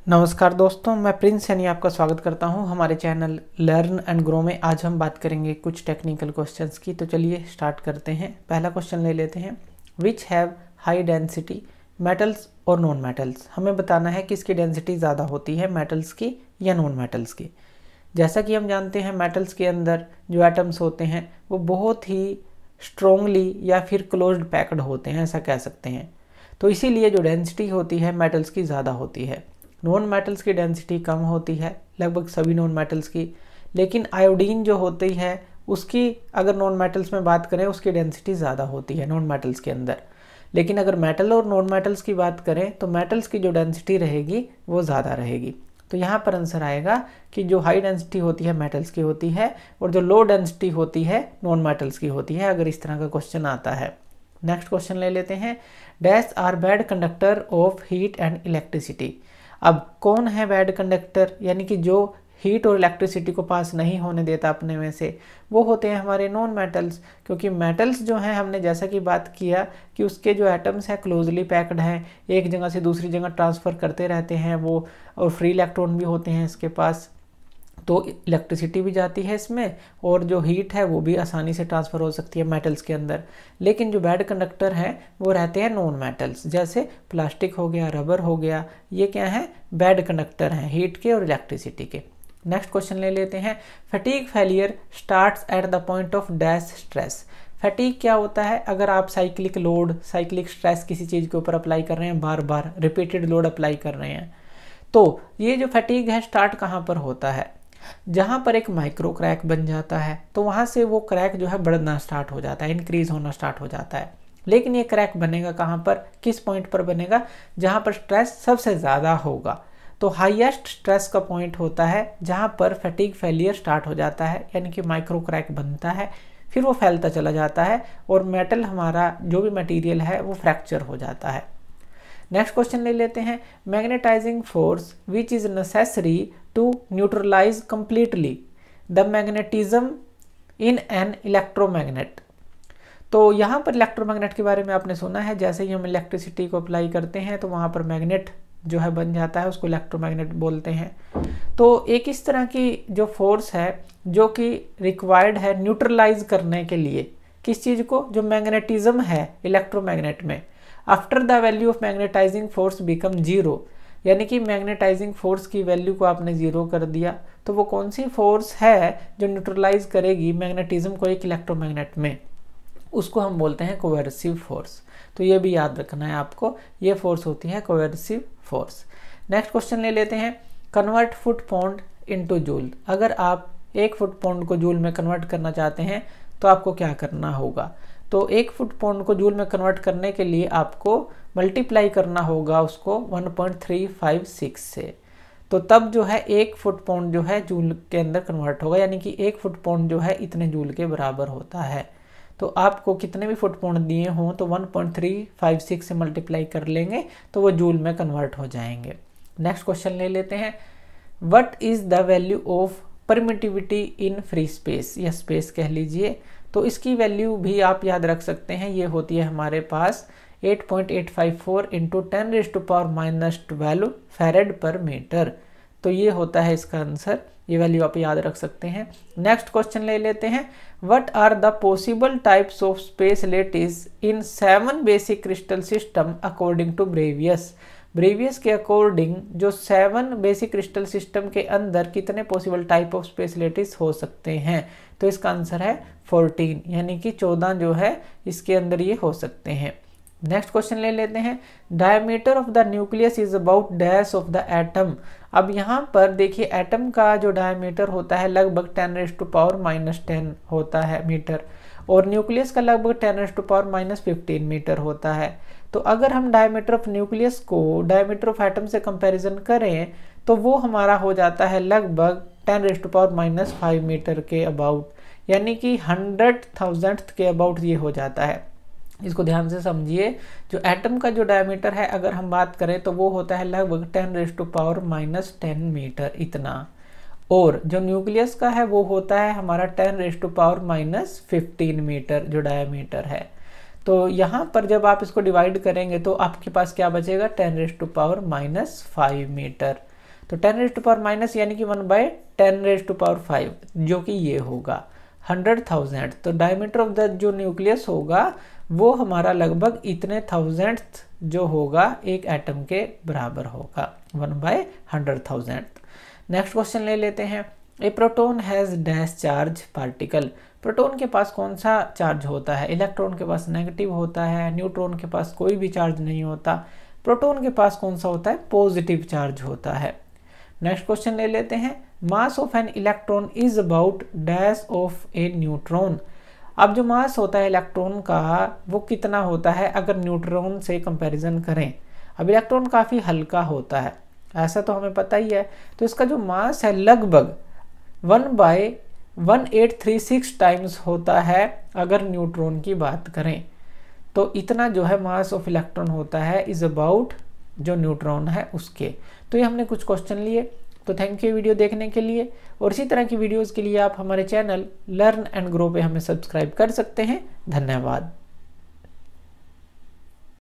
नमस्कार दोस्तों, मैं प्रिंस यानी आपका स्वागत करता हूं हमारे चैनल लर्न एंड ग्रो में। आज हम बात करेंगे कुछ टेक्निकल क्वेश्चंस की। तो चलिए स्टार्ट करते हैं। पहला क्वेश्चन ले लेते हैं, which have high density metals और नॉन मेटल्स। हमें बताना है कि इसकी डेंसिटी ज़्यादा होती है मेटल्स की या नॉन मेटल्स की। जैसा कि हम जानते हैं मेटल्स के अंदर जो एटम्स होते हैं वो बहुत ही स्ट्रोंगली या फिर क्लोज्ड पैक्ड होते हैं, ऐसा कह सकते हैं। तो इसीलिए जो डेंसिटी होती है मेटल्स की ज़्यादा होती है। नॉन मेटल्स की डेंसिटी कम होती है, लगभग सभी नॉन मेटल्स की। लेकिन आयोडीन जो होती है उसकी अगर नॉन मेटल्स में बात करें उसकी डेंसिटी ज़्यादा होती है नॉन मेटल्स के अंदर। लेकिन अगर मेटल और नॉन मेटल्स की बात करें तो मेटल्स की जो डेंसिटी रहेगी वो ज़्यादा रहेगी। तो यहाँ पर आंसर आएगा कि जो हाई डेंसिटी होती है मेटल्स की होती है और जो लो डेंसिटी होती है नॉन मेटल्स की होती है, अगर इस तरह का क्वेश्चन आता है। नेक्स्ट क्वेश्चन ले लेते हैं, dash are bad conductor of heat and electricity. अब कौन है बैड कंडक्टर, यानी कि जो हीट और इलेक्ट्रिसिटी को पास नहीं होने देता अपने में से, वो होते हैं हमारे नॉन मेटल्स। क्योंकि मेटल्स जो हैं, हमने जैसा कि बात किया कि उसके जो एटम्स हैं क्लोजली पैक्ड हैं, एक जगह से दूसरी जगह ट्रांसफ़र करते रहते हैं वो, और फ्री इलेक्ट्रॉन भी होते हैं इसके पास, तो इलेक्ट्रिसिटी भी जाती है इसमें और जो हीट है वो भी आसानी से ट्रांसफ़र हो सकती है मेटल्स के अंदर। लेकिन जो बैड कंडक्टर हैं वो रहते हैं नॉन मेटल्स, जैसे प्लास्टिक हो गया, रबर हो गया, ये क्या है, बैड कंडक्टर हैं हीट के और इलेक्ट्रिसिटी के। नेक्स्ट क्वेश्चन ले लेते हैं, fatigue failure starts at the point of dash stress. Fatigue क्या होता है, अगर आप साइक्लिक लोड, साइक्लिक स्ट्रेस किसी चीज़ के ऊपर अप्लाई कर रहे हैं, बार बार रिपीटेड लोड अप्लाई कर रहे हैं, तो ये जो फटीग है स्टार्ट कहाँ पर होता है, जहां पर एक माइक्रो क्रैक बन जाता है तो वहां से वो क्रैक जो है बढ़ना स्टार्ट हो जाता है, इंक्रीज होना स्टार्ट हो जाता है। लेकिन ये क्रैक बनेगा कहां पर, किस पॉइंट पर बनेगा, जहां पर स्ट्रेस सबसे ज़्यादा होगा। तो हाईएस्ट स्ट्रेस का पॉइंट होता है जहां पर फटीग फेलियर स्टार्ट हो जाता है, यानी कि माइक्रो क्रैक बनता है, फिर वो फैलता चला जाता है और मेटल हमारा जो भी मटीरियल है वो फ्रैक्चर हो जाता है। नेक्स्ट क्वेश्चन ले लेते हैं, magnetising force which is necessary to neutralise completely the magnetism in an electromagnet. तो यहाँ पर इलेक्ट्रोमैग्नेट के बारे में आपने सुना है, जैसे ही हम इलेक्ट्रिसिटी को अप्लाई करते हैं तो वहाँ पर मैग्नेट जो है बन जाता है, उसको इलेक्ट्रोमैग्नेट बोलते हैं। तो एक इस तरह की जो फोर्स है जो कि रिक्वायर्ड है न्यूट्रलाइज करने के लिए किस चीज़ को, जो मैग्नेटिज्म है इलेक्ट्रोमैग्नेट में, after the value of magnetising force become zero, यानी कि मैग्नेटाइजिंग फोर्स की वैल्यू को आपने जीरो कर दिया, तो वो कौन सी फोर्स है जो न्यूट्रलाइज करेगी मैग्नेटिज्म को एक इलेक्ट्रोमैग्नेट में, उसको हम बोलते हैं कोएर्सिव फोर्स। तो ये भी याद रखना है आपको, ये फोर्स होती है कोएर्सिव फोर्स। नेक्स्ट क्वेश्चन ले लेते हैं, convert foot pound into joule. अगर आप एक फुट पाउंड को जूल में कन्वर्ट करना चाहते हैं तो आपको क्या करना होगा। तो एक फुट पाउंड को जूल में कन्वर्ट करने के लिए आपको मल्टीप्लाई करना होगा उसको 1.356 से, तो तब जो है एक फुट पाउंड जो है जूल के अंदर कन्वर्ट होगा, यानी कि एक फुट पाउंड जो है इतने जूल के बराबर होता है। तो आपको कितने भी फुट पाउंड दिए हों तो 1.356 से मल्टीप्लाई कर लेंगे तो वो जूल में कन्वर्ट हो जाएंगे। नेक्स्ट क्वेश्चन ले लेते हैं, what is the value of permittivity in free space, या स्पेस कह लीजिए। तो इसकी वैल्यू भी आप याद रख सकते हैं, ये होती है हमारे पास 8.854 इंटू 10⁻⁻12 फैरेड पर मीटर। तो ये होता है इसका आंसर, ये वैल्यू आप याद रख सकते हैं। नेक्स्ट क्वेश्चन ले लेते हैं, what are the possible types of space lattice in 7 basic crystal system according to Bravais. Bravais के अकॉर्डिंग जो 7 बेसिक क्रिस्टल सिस्टम के अंदर कितने possible type of space lattice हो सकते हैं, तो इसका आंसर है 14, यानी कि 14 जो है इसके अंदर ये हो सकते हैं। नेक्स्ट क्वेश्चन ले लेते हैं, diameter of the nucleus is about dash of the atom. अब यहाँ पर देखिए एटम का जो डायमीटर होता है लगभग 10⁻⁻10 होता है मीटर, और न्यूक्लियस का लगभग 10⁻⁻15 मीटर होता है। तो अगर हम डायमीटर ऑफ न्यूक्लियस को डायमीटर ऑफ एटम से कंपैरिजन करें तो वो हमारा हो जाता है लगभग 10⁻⁻5 मीटर के अबाउट, यानी कि 100,000th के अबाउट ये हो जाता है। इसको ध्यान से समझिए, जो एटम का जो डायमीटर है अगर हम बात करें तो वो होता है लगभग 10⁻⁻10 मीटर इतना, और जो न्यूक्लियस का है वो होता है हमारा 10⁻⁻15 मीटर जो डायमीटर है। तो यहाँ पर जब आप इसको डिवाइड करेंगे तो आपके पास क्या बचेगा, 10⁻⁻5 मीटर। तो 10⁻⁻, यानी कि 1/10⁵ जो कि ये होगा 100,000। तो डायमीटर ऑफ द जो न्यूक्लियस होगा वो हमारा लगभग इतने थाउजेंड्थ जो होगा एक एटम के बराबर होगा, 1/100,000। नेक्स्ट क्वेश्चन ले लेते हैं। A proton has dash charge particle. Proton के पास कौन सा चार्ज होता है? इलेक्ट्रॉन के पास नेगेटिव होता है, न्यूट्रॉन के पास कोई भी चार्ज नहीं होता। प्रोटॉन के पास कौन सा होता है? पॉजिटिव चार्ज होता है। नेक्स्ट क्वेश्चन ले लेते हैं। Mass of an electron is about dash of A neutron. अब जो मास होता है इलेक्ट्रॉन का वो कितना होता है अगर न्यूट्रॉन से कंपैरिजन करें? अब इलेक्ट्रॉन काफ़ी हल्का होता है, ऐसा तो हमें पता ही है। तो इसका जो मास है लगभग 1/1836 टाइम्स होता है अगर न्यूट्रॉन की बात करें। तो इतना जो है मास ऑफ इलेक्ट्रॉन होता है इज अबाउट जो न्यूट्रॉन है उसके। तो ये हमने कुछ क्वेश्चन लिए। तो थैंक यू वीडियो देखने के लिए, और इसी तरह की वीडियोस के लिए आप हमारे चैनल लर्न एंड ग्रो पे हमें सब्सक्राइब कर सकते हैं। धन्यवाद।